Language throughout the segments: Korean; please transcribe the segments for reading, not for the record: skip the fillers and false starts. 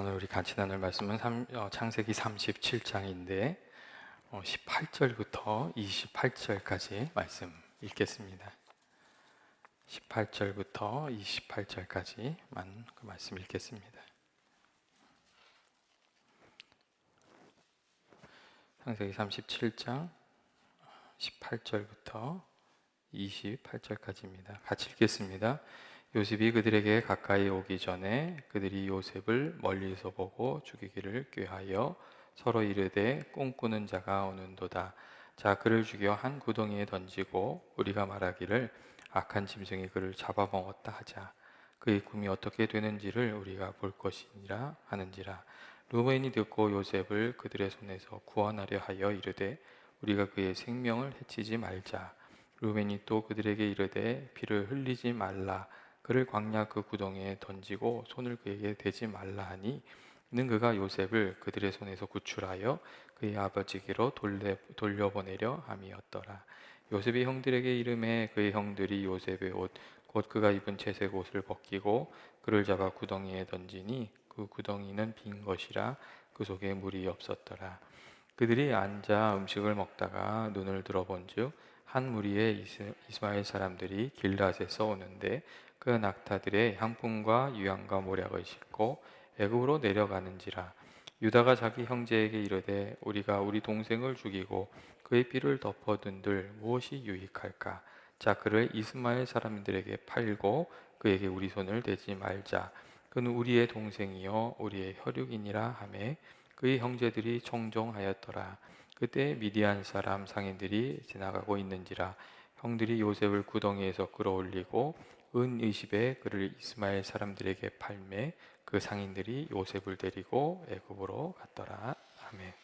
오늘 우리 같이 나눌 말씀은 창세기 37장인데 18절부터 28절까지 말씀 읽겠습니다. 18절부터 28절까지만 그 말씀 읽겠습니다. 창세기 37장 18절부터 28절까지입니다. 같이 읽겠습니다. 요셉이 그들에게 가까이 오기 전에 그들이 요셉을 멀리서 보고 죽이기를 꾀하여 서로 이르되 꿈꾸는 자가 오는도다. 자, 그를 죽여 한 구덩이에 던지고 우리가 말하기를 악한 짐승이 그를 잡아먹었다 하자. 그의 꿈이 어떻게 되는지를 우리가 볼 것이니라 하는지라. 루벤이 듣고 요셉을 그들의 손에서 구원하려 하여 이르되 우리가 그의 생명을 해치지 말자. 루벤이 또 그들에게 이르되 피를 흘리지 말라. 그를 광야 그 구덩이에 던지고 손을 그에게 대지 말라 하니 이는 그가 요셉을 그들의 손에서 구출하여 그의 아버지께로 돌려보내려 함이었더라. 요셉이 형들에게 이르매 그의 형들이 요셉의 옷 곧 그가 입은 채색 옷을 벗기고 그를 잡아 구덩이에 던지니 그 구덩이는 빈 것이라 그 속에 물이 없었더라. 그들이 앉아 음식을 먹다가 눈을 들어본즉 한 무리의 이스마엘 사람들이 길앗에서 오는데 그 낙타들의 향품과 유향과 모략을 싣고 애굽으로 내려가는지라. 유다가 자기 형제에게 이르되 우리가 우리 동생을 죽이고 그의 피를 덮어둔들 무엇이 유익할까? 자, 그를 이스마엘 사람들에게 팔고 그에게 우리 손을 대지 말자. 그는 우리의 동생이요 우리의 혈육이니라 하매 그의 형제들이 청종하였더라. 그때 미디안 사람 상인들이 지나가고 있는지라. 형들이 요셉을 구덩이에서 끌어올리고 은 의십에 그를 이스마엘 사람들에게 팔매 그 상인들이 요셉을 데리고 애굽으로 갔더라. 아멘.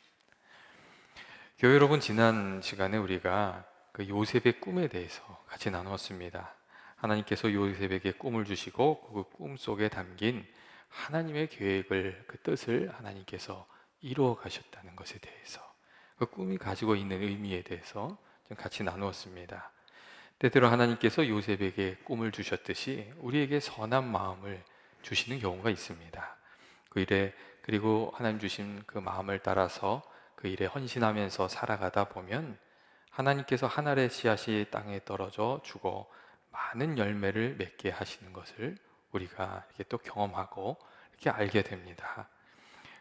교회 여러분, 지난 시간에 우리가 그 요셉의 꿈에 대해서 같이 나누었습니다. 하나님께서 요셉에게 꿈을 주시고 그 꿈 속에 담긴 하나님의 계획을, 그 뜻을 하나님께서 이루어 가셨다는 것에 대해서, 그 꿈이 가지고 있는 의미에 대해서 좀 같이 나누었습니다. 때때로 하나님께서 요셉에게 꿈을 주셨듯이 우리에게 선한 마음을 주시는 경우가 있습니다. 그 일에, 그리고 하나님 주신 그 마음을 따라서 그 일에 헌신하면서 살아가다 보면 하나님께서 한 알의 씨앗이 땅에 떨어져 죽어 많은 열매를 맺게 하시는 것을 우리가 이렇게 또 경험하고 이렇게 알게 됩니다.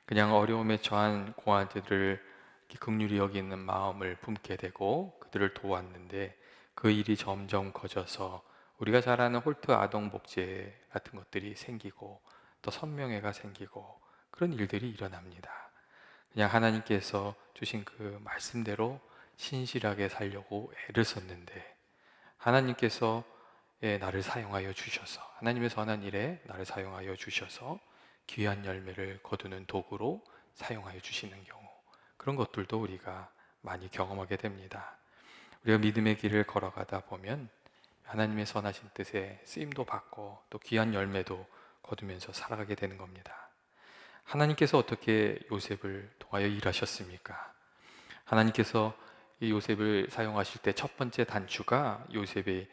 그냥 어려움에 처한 공화들을 긍휼히 여기는 마음을 품게 되고 그들을 도왔는데 그 일이 점점 커져서 우리가 잘 아는 홀트 아동복지 같은 것들이 생기고 또 선명회가 생기고 그런 일들이 일어납니다. 그냥 하나님께서 주신 그 말씀대로 신실하게 살려고 애를 썼는데 하나님께서 나를 사용하여 주셔서, 하나님의 선한 일에 나를 사용하여 주셔서 귀한 열매를 거두는 도구로 사용하여 주시는 경우, 그런 것들도 우리가 많이 경험하게 됩니다. 우리가 믿음의 길을 걸어가다 보면 하나님의 선하신 뜻에 쓰임도 받고 또 귀한 열매도 거두면서 살아가게 되는 겁니다. 하나님께서 어떻게 요셉을 통하여 일하셨습니까? 하나님께서 이 요셉을 사용하실 때 첫 번째 단추가 요셉이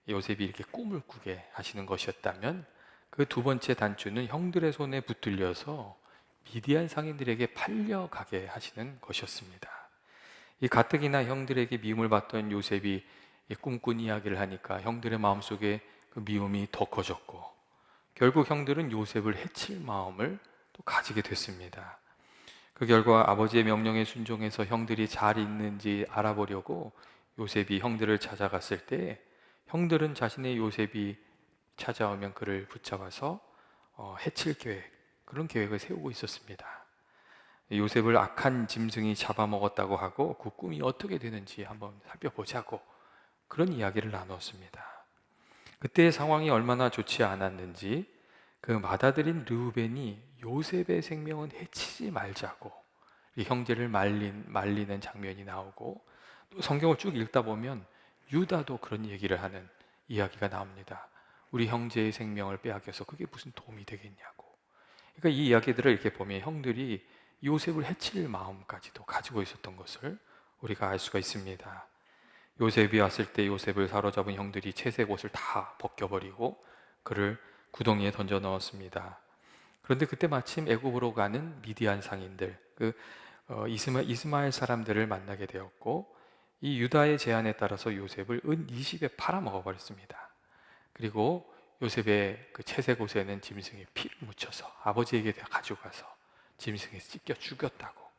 이렇게 꿈을 꾸게 하시는 것이었다면, 그 두 번째 단추는 형들의 손에 붙들려서 미디안 상인들에게 팔려가게 하시는 것이었습니다. 이 가뜩이나 형들에게 미움을 받던 요셉이 꿈꾼 이야기를 하니까 형들의 마음속에 그 미움이 더 커졌고 결국 형들은 요셉을 해칠 마음을 또 가지게 됐습니다. 그 결과 아버지의 명령에 순종해서 형들이 잘 있는지 알아보려고 요셉이 형들을 찾아갔을 때 형들은 자신의 요셉이 찾아오면 그를 붙잡아서 해칠 계획, 그런 계획을 세우고 있었습니다. 요셉을 악한 짐승이 잡아먹었다고 하고 그 꿈이 어떻게 되는지 한번 살펴보자고 그런 이야기를 나눴습니다. 그때의 상황이 얼마나 좋지 않았는지 그 맏아들인 르우벤이 요셉의 생명은 해치지 말자고 이 형제를 말리는 장면이 나오고, 또 성경을 쭉 읽다 보면 유다도 그런 얘기를 하는 이야기가 나옵니다. 우리 형제의 생명을 빼앗겨서 그게 무슨 도움이 되겠냐고. 그러니까 이 이야기들을 이렇게 보면 형들이 요셉을 해칠 마음까지도 가지고 있었던 것을 우리가 알 수가 있습니다. 요셉이 왔을 때 요셉을 사로잡은 형들이 채색 옷을 다 벗겨버리고 그를 구덩이에 던져 넣었습니다. 그런데 그때 마침 애굽으로 가는 미디안 상인들, 이스마엘 사람들을 만나게 되었고, 이 유다의 제안에 따라서 요셉을 은 20에 팔아먹어 버렸습니다. 그리고 요셉의 그 채색 옷에는 짐승의 피를 묻혀서 아버지에게 가져가서 짐승에 찢겨 죽었다고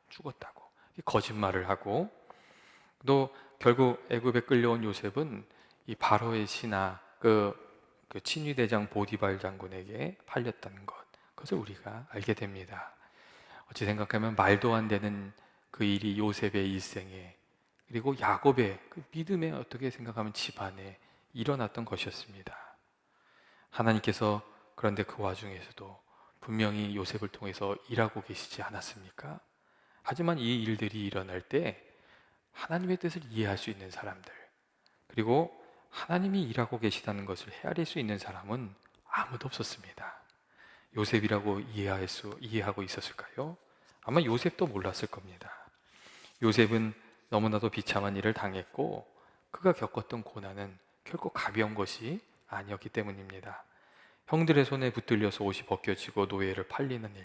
거짓말을 하고, 또 결국 애굽에 끌려온 요셉은 이 바로의 신하 그 친위대장 보디발 장군에게 팔렸다는 것, 그것을 우리가 알게 됩니다. 어찌 생각하면 말도 안 되는 그 일이 요셉의 일생에, 그리고 야곱의 그 믿음에, 어떻게 생각하면 집안에 일어났던 것이었습니다. 하나님께서 그런데 그 와중에서도 분명히 요셉을 통해서 일하고 계시지 않았습니까? 하지만 이 일들이 일어날 때 하나님의 뜻을 이해할 수 있는 사람들, 그리고 하나님이 일하고 계시다는 것을 헤아릴 수 있는 사람은 아무도 없었습니다. 요셉이라고 이해하고 있었을까요? 아마 요셉도 몰랐을 겁니다. 요셉은 너무나도 비참한 일을 당했고, 그가 겪었던 고난은 결코 가벼운 것이 아니었기 때문입니다. 형들의 손에 붙들려서 옷이 벗겨지고 노예를 팔리는 일,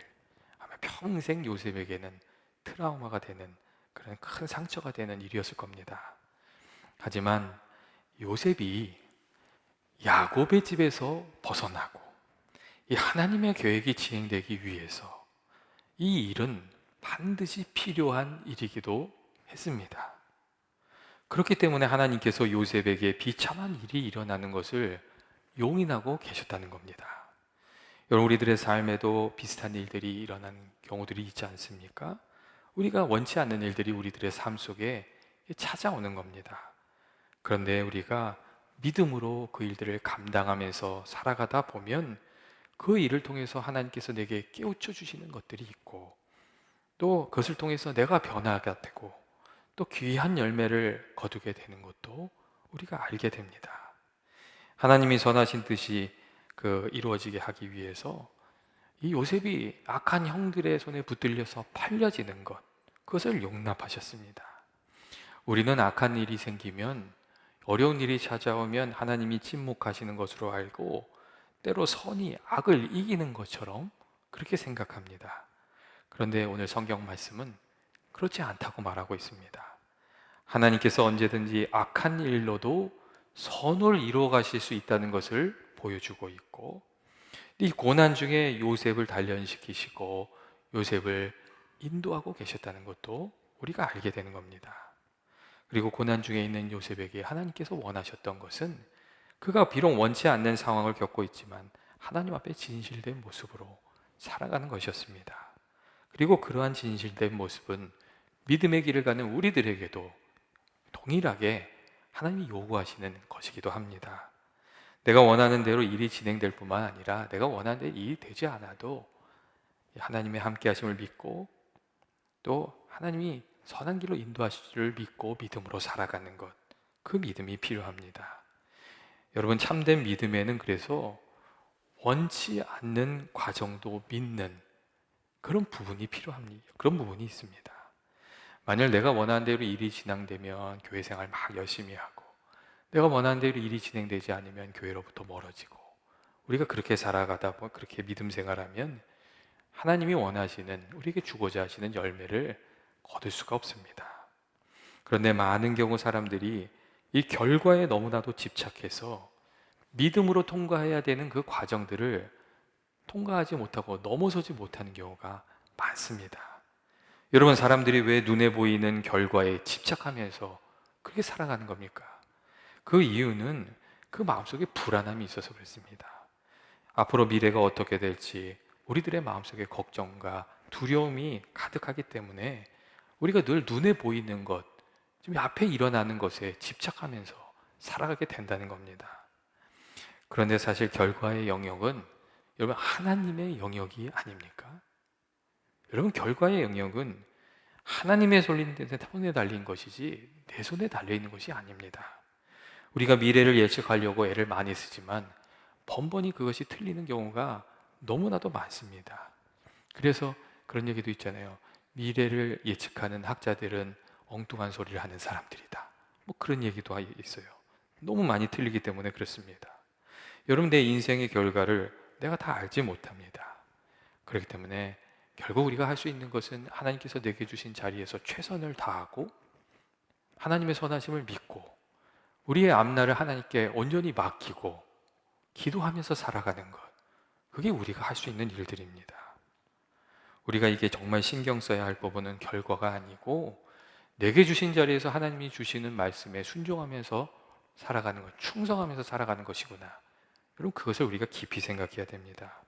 아마 평생 요셉에게는 트라우마가 되는, 그런 큰 상처가 되는 일이었을 겁니다. 하지만 요셉이 야곱의 집에서 벗어나고 이 하나님의 계획이 진행되기 위해서 이 일은 반드시 필요한 일이기도 했습니다. 그렇기 때문에 하나님께서 요셉에게 비참한 일이 일어나는 것을 용인하고 계셨다는 겁니다. 여러분, 우리들의 삶에도 비슷한 일들이 일어나는 경우들이 있지 않습니까? 우리가 원치 않는 일들이 우리들의 삶 속에 찾아오는 겁니다. 그런데 우리가 믿음으로 그 일들을 감당하면서 살아가다 보면 그 일을 통해서 하나님께서 내게 깨우쳐 주시는 것들이 있고, 또 그것을 통해서 내가 변화가 되고 또 귀한 열매를 거두게 되는 것도 우리가 알게 됩니다. 하나님이 선하신 뜻이 이루어지게 하기 위해서 이 요셉이 악한 형들의 손에 붙들려서 팔려지는 것, 그것을 용납하셨습니다. 우리는 악한 일이 생기면, 어려운 일이 찾아오면 하나님이 침묵하시는 것으로 알고 때로 선이 악을 이기는 것처럼 그렇게 생각합니다. 그런데 오늘 성경 말씀은 그렇지 않다고 말하고 있습니다. 하나님께서 언제든지 악한 일로도 선을 이루어 가실 수 있다는 것을 보여주고 있고, 이 고난 중에 요셉을 단련시키시고 요셉을 인도하고 계셨다는 것도 우리가 알게 되는 겁니다. 그리고 고난 중에 있는 요셉에게 하나님께서 원하셨던 것은, 그가 비록 원치 않는 상황을 겪고 있지만 하나님 앞에 진실된 모습으로 살아가는 것이었습니다. 그리고 그러한 진실된 모습은 믿음의 길을 가는 우리들에게도 동일하게 하나님이 요구하시는 것이기도 합니다. 내가 원하는 대로 일이 진행될 뿐만 아니라 내가 원하는 대로 일이 되지 않아도 하나님의 함께 하심을 믿고, 또 하나님이 선한 길로 인도하실 줄 믿고 믿음으로 살아가는 것, 그 믿음이 필요합니다. 여러분, 참된 믿음에는 그래서 원치 않는 과정도 믿는 그런 부분이 필요합니다. 그런 부분이 있습니다. 만약 내가 원하는 대로 일이 진행되면 교회 생활 막 열심히 하고, 내가 원하는 대로 일이 진행되지 않으면 교회로부터 멀어지고, 우리가 그렇게 살아가다 보면, 그렇게 믿음 생활하면 하나님이 원하시는, 우리에게 주고자 하시는 열매를 거둘 수가 없습니다. 그런데 많은 경우 사람들이 이 결과에 너무나도 집착해서 믿음으로 통과해야 되는 그 과정들을 통과하지 못하고 넘어서지 못하는 경우가 많습니다. 여러분, 사람들이 왜 눈에 보이는 결과에 집착하면서 그렇게 살아가는 겁니까? 그 이유는 그 마음속에 불안함이 있어서 그렇습니다. 앞으로 미래가 어떻게 될지 우리들의 마음속에 걱정과 두려움이 가득하기 때문에 우리가 늘 눈에 보이는 것, 지금 앞에 일어나는 것에 집착하면서 살아가게 된다는 겁니다. 그런데 사실 결과의 영역은 여러분 하나님의 영역이 아닙니까? 여러분, 결과의 영역은 하나님의 손에 달린 것이지 내 손에 달려있는 것이 아닙니다. 우리가 미래를 예측하려고 애를 많이 쓰지만 번번이 그것이 틀리는 경우가 너무나도 많습니다. 그래서 그런 얘기도 있잖아요. 미래를 예측하는 학자들은 엉뚱한 소리를 하는 사람들이다, 뭐 그런 얘기도 있어요. 너무 많이 틀리기 때문에 그렇습니다. 여러분, 내 인생의 결과를 내가 다 알지 못합니다. 그렇기 때문에 결국 우리가 할 수 있는 것은 하나님께서 내게 주신 자리에서 최선을 다하고 하나님의 선하심을 믿고 우리의 앞날을 하나님께 온전히 맡기고 기도하면서 살아가는 것. 그게 우리가 할 수 있는 일들입니다. 우리가 이게 정말 신경 써야 할 부분은 결과가 아니고 내게 주신 자리에서 하나님이 주시는 말씀에 순종하면서 살아가는 것, 충성하면서 살아가는 것이구나. 여러분, 그것을 우리가 깊이 생각해야 됩니다.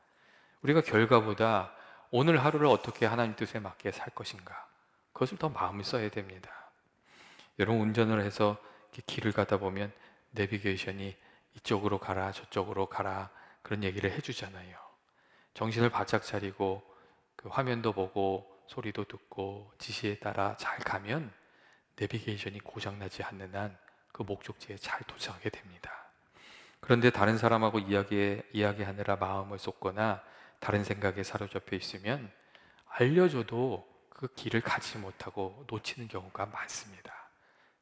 우리가 결과보다 오늘 하루를 어떻게 하나님 뜻에 맞게 살 것인가, 그것을 더 마음을 써야 됩니다. 여러분, 운전을 해서 이렇게 길을 가다 보면 내비게이션이 이쪽으로 가라 저쪽으로 가라 그런 얘기를 해주잖아요. 정신을 바짝 차리고 그 화면도 보고 소리도 듣고 지시에 따라 잘 가면 내비게이션이 고장나지 않는 한 그 목적지에 잘 도착하게 됩니다. 그런데 다른 사람하고 이야기하느라 마음을 쏟거나 다른 생각에 사로잡혀 있으면 알려줘도 그 길을 가지 못하고 놓치는 경우가 많습니다.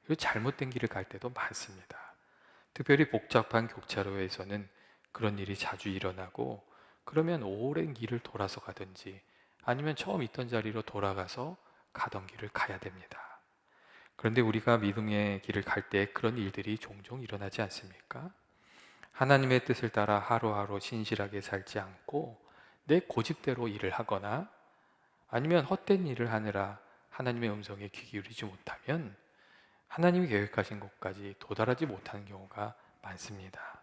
그리고 잘못된 길을 갈 때도 많습니다. 특별히 복잡한 교차로에서는 그런 일이 자주 일어나고, 그러면 오랜 길을 돌아서 가든지 아니면 처음 있던 자리로 돌아가서 가던 길을 가야 됩니다. 그런데 우리가 믿음의 길을 갈 때 그런 일들이 종종 일어나지 않습니까? 하나님의 뜻을 따라 하루하루 신실하게 살지 않고 내 고집대로 일을 하거나 아니면 헛된 일을 하느라 하나님의 음성에 귀 기울이지 못하면 하나님이 계획하신 곳까지 도달하지 못하는 경우가 많습니다.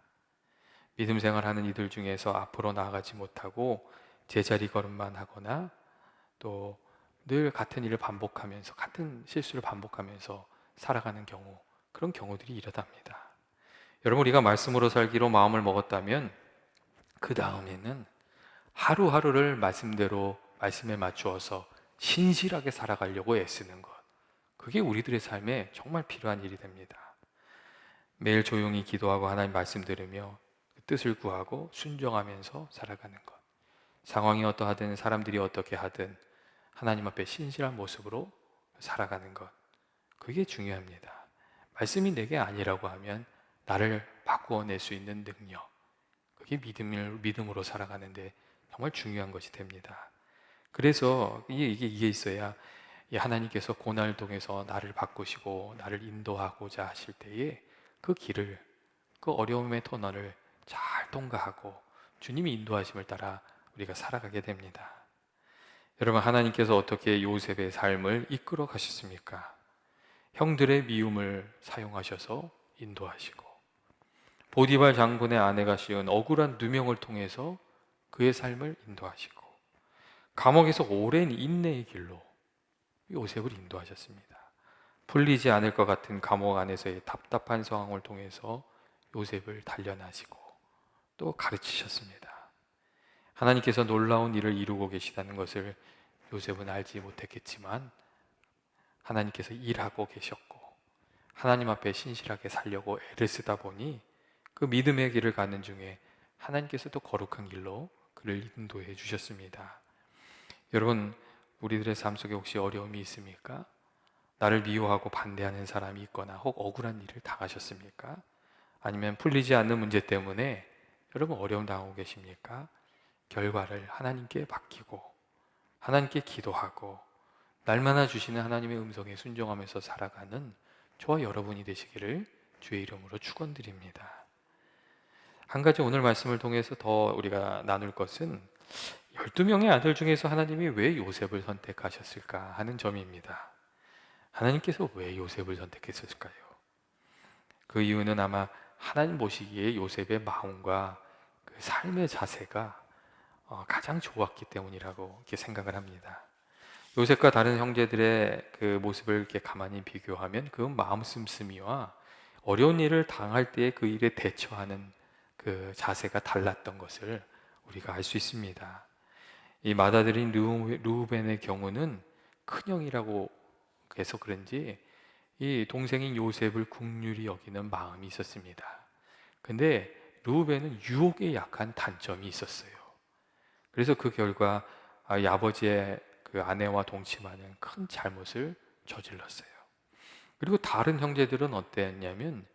믿음 생활하는 이들 중에서 앞으로 나아가지 못하고 제자리 걸음만 하거나 또 늘 같은 일을 반복하면서 같은 실수를 반복하면서 살아가는 경우, 그런 경우들이 일어납니다. 여러분, 우리가 말씀으로 살기로 마음을 먹었다면 그 다음에는 하루하루를 말씀대로 말씀에 맞추어서 신실하게 살아가려고 애쓰는 것, 그게 우리들의 삶에 정말 필요한 일이 됩니다. 매일 조용히 기도하고 하나님 말씀 들으며 그 뜻을 구하고 순종하면서 살아가는 것, 상황이 어떠하든 사람들이 어떻게 하든 하나님 앞에 신실한 모습으로 살아가는 것, 그게 중요합니다. 말씀이 내게 아니라고 하면 나를 바꾸어낼 수 있는 능력, 그게 믿음으로 살아가는데 정말 중요한 것이 됩니다. 그래서 이게 있어야 하나님께서 고난을 통해서 나를 바꾸시고 나를 인도하고자 하실 때에 그 길을, 그 어려움의 터널을 잘 통과하고 주님이 인도하심을 따라 우리가 살아가게 됩니다. 여러분, 하나님께서 어떻게 요셉의 삶을 이끌어 가셨습니까? 형들의 미움을 사용하셔서 인도하시고, 보디발 장군의 아내가 씌운 억울한 누명을 통해서 그의 삶을 인도하시고, 감옥에서 오랜 인내의 길로 요셉을 인도하셨습니다. 풀리지 않을 것 같은 감옥 안에서의 답답한 상황을 통해서 요셉을 단련하시고 또 가르치셨습니다. 하나님께서 놀라운 일을 이루고 계시다는 것을 요셉은 알지 못했겠지만 하나님께서 일하고 계셨고, 하나님 앞에 신실하게 살려고 애를 쓰다 보니 그 믿음의 길을 가는 중에 하나님께서도 거룩한 길로 그를 인도해 주셨습니다. 여러분, 우리들의 삶 속에 혹시 어려움이 있습니까? 나를 미워하고 반대하는 사람이 있거나 혹 억울한 일을 당하셨습니까? 아니면 풀리지 않는 문제 때문에 여러분 어려움 당하고 계십니까? 결과를 하나님께 맡기고 하나님께 기도하고 날마다 주시는 하나님의 음성에 순종하면서 살아가는 저와 여러분이 되시기를 주의 이름으로 축원드립니다. 한 가지 오늘 말씀을 통해서 더 우리가 나눌 것은 12명의 아들 중에서 하나님이 왜 요셉을 선택하셨을까 하는 점입니다. 하나님께서 왜 요셉을 선택했을까요? 그 이유는 아마 하나님 보시기에 요셉의 마음과 그 삶의 자세가 가장 좋았기 때문이라고 이렇게 생각을 합니다. 요셉과 다른 형제들의 그 모습을 이렇게 가만히 비교하면 그 마음 씀씀이와 어려운 일을 당할 때 그 일에 대처하는 그 자세가 달랐던 것을 우리가 알 수 있습니다. 이 맏아들인 르우벤의 경우는 큰형이라고 해서 그런지 이 동생인 요셉을 긍휼히 여기는 마음이 있었습니다. 근데 르우벤은 유혹에 약한 단점이 있었어요. 그래서 그 결과 이 아버지의 그 아내와 동침하는 큰 잘못을 저질렀어요. 그리고 다른 형제들은 어땠냐면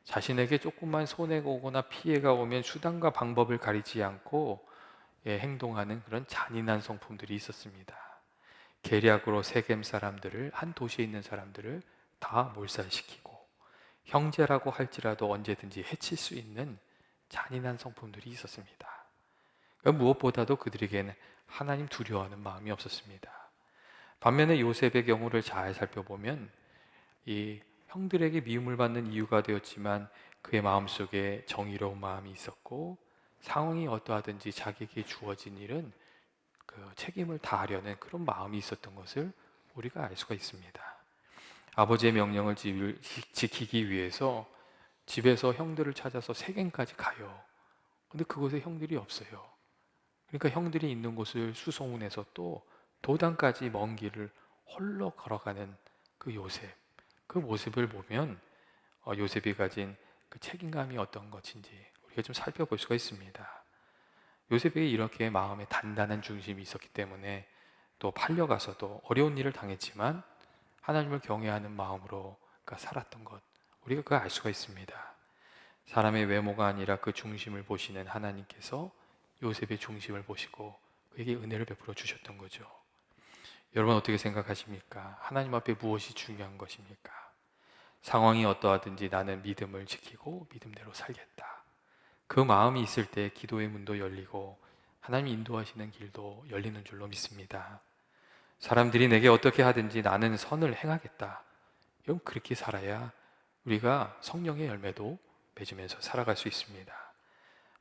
자신에게 조금만 손해가 오거나 피해가 오면 수단과 방법을 가리지 않고 행동하는 그런 잔인한 성품들이 있었습니다. 계략으로 세겜 사람들을, 한 도시에 있는 사람들을 다 몰살시키고 형제라고 할지라도 언제든지 해칠 수 있는 잔인한 성품들이 있었습니다. 그러니까 무엇보다도 그들에게는 하나님 두려워하는 마음이 없었습니다. 반면에 요셉의 경우를 잘 살펴보면 이 형들에게 미움을 받는 이유가 되었지만 그의 마음속에 정의로운 마음이 있었고, 상황이 어떠하든지 자기에게 주어진 일은 그 책임을 다하려는 그런 마음이 있었던 것을 우리가 알 수가 있습니다. 아버지의 명령을 지키기 위해서 집에서 형들을 찾아서 세겜까지 가요. 근데 그곳에 형들이 없어요. 그러니까 형들이 있는 곳을 수소문해서 또 도단까지 먼 길을 홀로 걸어가는 그 요셉, 그 모습을 보면 요셉이 가진 그 책임감이 어떤 것인지 우리가 좀 살펴볼 수가 있습니다. 요셉에게 이렇게 마음에 단단한 중심이 있었기 때문에 또 팔려가서도 어려운 일을 당했지만 하나님을 경외하는 마음으로 살았던 것, 우리가 그걸 알 수가 있습니다. 사람의 외모가 아니라 그 중심을 보시는 하나님께서 요셉의 중심을 보시고 그에게 은혜를 베풀어 주셨던 거죠. 여러분 어떻게 생각하십니까? 하나님 앞에 무엇이 중요한 것입니까? 상황이 어떠하든지 나는 믿음을 지키고 믿음대로 살겠다. 그 마음이 있을 때 기도의 문도 열리고 하나님 인도하시는 길도 열리는 줄로 믿습니다. 사람들이 내게 어떻게 하든지 나는 선을 행하겠다. 여러분 그렇게 살아야 우리가 성령의 열매도 맺으면서 살아갈 수 있습니다.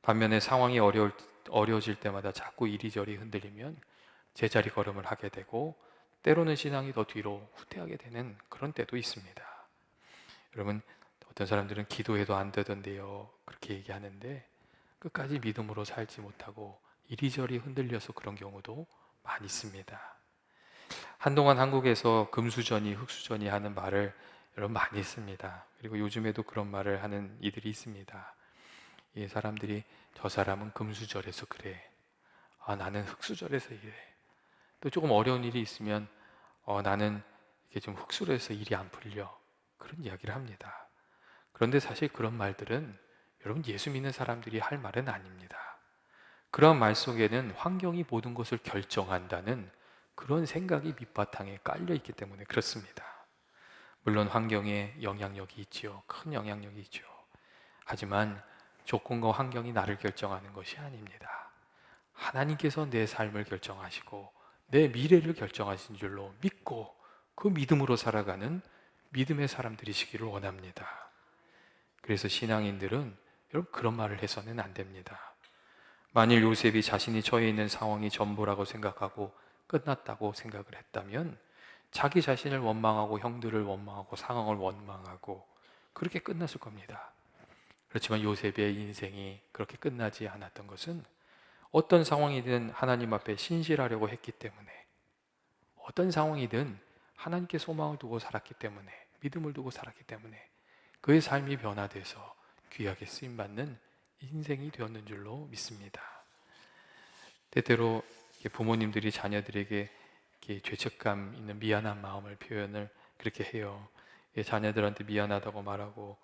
반면에 상황이 어려워질 때마다 자꾸 이리저리 흔들리면 제자리 걸음을 하게 되고 때로는 신앙이 더 뒤로 후퇴하게 되는 그런 때도 있습니다. 여러분 어떤 사람들은 기도해도 안 되던데요 그렇게 얘기하는데 끝까지 믿음으로 살지 못하고 이리저리 흔들려서 그런 경우도 많이 있습니다. 한동안 한국에서 금수저니 흙수저니 하는 말을 여러분 많이 했습니다. 그리고 요즘에도 그런 말을 하는 이들이 있습니다. 이 사람들이 저 사람은 금수저래서 그래. 나는 흙수저래서 이래. 또 조금 어려운 일이 있으면 나는 이게 좀 흙수저래서 일이 안 풀려. 그런 이야기를 합니다. 그런데 사실 그런 말들은 여러분 예수 믿는 사람들이 할 말은 아닙니다. 그런 말 속에는 환경이 모든 것을 결정한다는 그런 생각이 밑바탕에 깔려 있기 때문에 그렇습니다. 물론 환경에 영향력이 있지요. 큰 영향력이 있죠. 하지만 조건과 환경이 나를 결정하는 것이 아닙니다. 하나님께서 내 삶을 결정하시고 내 미래를 결정하신 줄로 믿고 그 믿음으로 살아가는 믿음의 사람들이시기를 원합니다. 그래서 신앙인들은 여러분 그런 말을 해서는 안 됩니다. 만일 요셉이 자신이 처해 있는 상황이 전부라고 생각하고 끝났다고 생각을 했다면 자기 자신을 원망하고 형들을 원망하고 상황을 원망하고 그렇게 끝났을 겁니다. 그렇지만 요셉의 인생이 그렇게 끝나지 않았던 것은 어떤 상황이든 하나님 앞에 신실하려고 했기 때문에, 어떤 상황이든 하나님께 소망을 두고 살았기 때문에, 믿음을 두고 살았기 때문에 그의 삶이 변화돼서 귀하게 쓰임받는 인생이 되었는 줄로 믿습니다. 때때로 부모님들이 자녀들에게 이렇게 죄책감 있는 미안한 마음을 표현을 그렇게 해요. 자녀들한테 미안하다고 말하고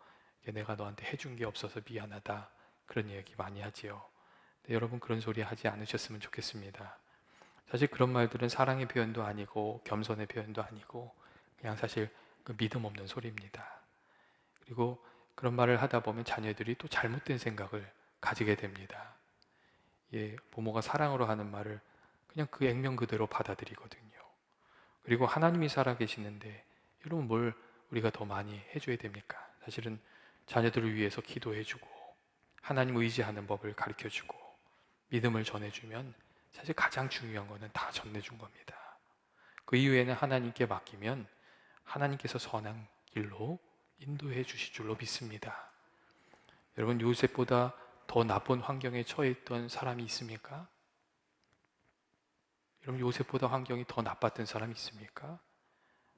내가 너한테 해준 게 없어서 미안하다 그런 이야기 많이 하지요. 여러분 그런 소리 하지 않으셨으면 좋겠습니다. 사실 그런 말들은 사랑의 표현도 아니고 겸손의 표현도 아니고 그냥 사실 그 믿음 없는 소리입니다. 그리고 그런 말을 하다 보면 자녀들이 또 잘못된 생각을 가지게 됩니다. 부모가 사랑으로 하는 말을 그냥 그 액면 그대로 받아들이거든요. 그리고 하나님이 살아계시는데 여러분 뭘 우리가 더 많이 해줘야 됩니까? 사실은 자녀들을 위해서 기도해주고 하나님 의지하는 법을 가르쳐주고 믿음을 전해주면 사실 가장 중요한 거는 다 전해준 겁니다. 그 이후에는 하나님께 맡기면 하나님께서 선한 길로 인도해 주실 줄로 믿습니다. 여러분 요셉보다 더 나쁜 환경에 처해 있던 사람이 있습니까? 여러분 요셉보다 환경이 더 나빴던 사람이 있습니까?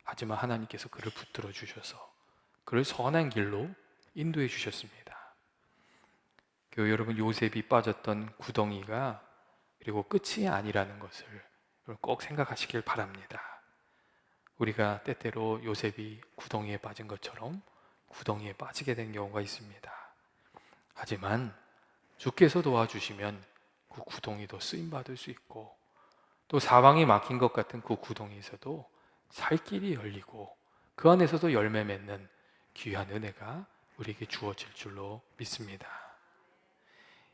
하지만 하나님께서 그를 붙들어 주셔서 그를 선한 길로 인도해 주셨습니다. 여러분 요셉이 빠졌던 구덩이가 그리고 끝이 아니라는 것을 꼭 생각하시길 바랍니다. 우리가 때때로 요셉이 구덩이에 빠진 것처럼 구덩이에 빠지게 된 경우가 있습니다. 하지만 주께서 도와주시면 그 구덩이도 쓰임 받을 수 있고, 또 사방이 막힌 것 같은 그 구덩이에서도 살 길이 열리고 그 안에서도 열매 맺는 귀한 은혜가 우리에게 주어질 줄로 믿습니다.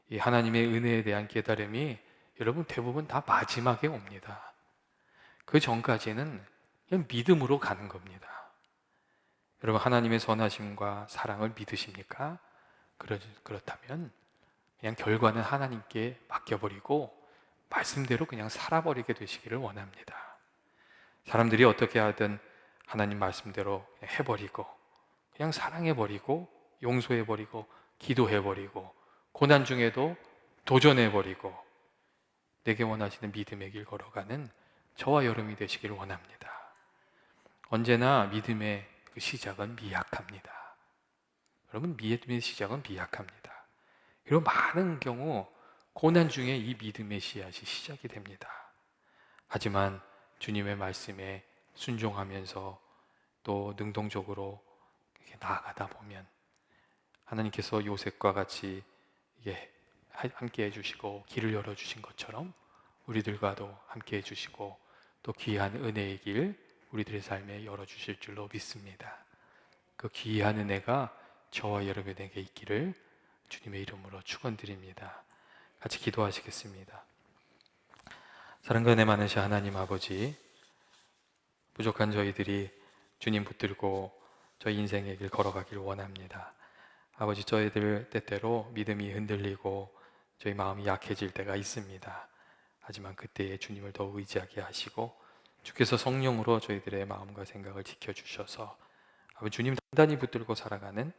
이 하나님의 은혜에 대한 깨달음이 여러분 대부분 다 마지막에 옵니다. 그 전까지는 그냥 믿음으로 가는 겁니다. 여러분, 하나님의 선하심과 사랑을 믿으십니까? 그렇다면 그냥 결과는 하나님께 맡겨버리고 말씀대로 그냥 살아버리게 되시기를 원합니다. 사람들이 어떻게 하든 하나님 말씀대로 해버리고 그냥 사랑해버리고 용서해버리고 기도해버리고 고난 중에도 도전해버리고 내게 원하시는 믿음의 길 걸어가는 저와 여러분이 되시기를 원합니다. 언제나 믿음의 그 시작은 미약합니다. 여러분, 믿음의 시작은 미약합니다. 그리고 많은 경우 고난 중에 이 믿음의 씨앗이 시작이 됩니다. 하지만 주님의 말씀에 순종하면서 또 능동적으로 이렇게 나아가다 보면 하나님께서 요셉과 같이 이게 함께 해주시고 길을 열어주신 것처럼 우리들과도 함께 해주시고 또 귀한 은혜의 길 우리들의 삶에 열어주실 줄로 믿습니다. 그 귀한 은혜가 저와 여러분에게 있기를 주님의 이름으로 축원드립니다. 같이 기도하시겠습니다. 사랑과 은혜 많으신 하나님 아버지, 부족한 저희들이 주님 붙들고 저희 인생의 길 걸어가길 원합니다. 아버지, 저희들 때때로 믿음이 흔들리고 저희 마음이 약해질 때가 있습니다. 하지만 그때에 주님을 더 의지하게 하시고 주께서 성령으로 저희들의 마음과 생각을 지켜주셔서 아버지 주님 단단히 붙들고 살아가는,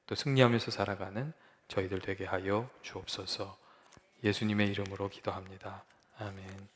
또 승리하면서 살아가는 저희들 되게 하여 주옵소서. 예수님의 이름으로 기도합니다. 아멘.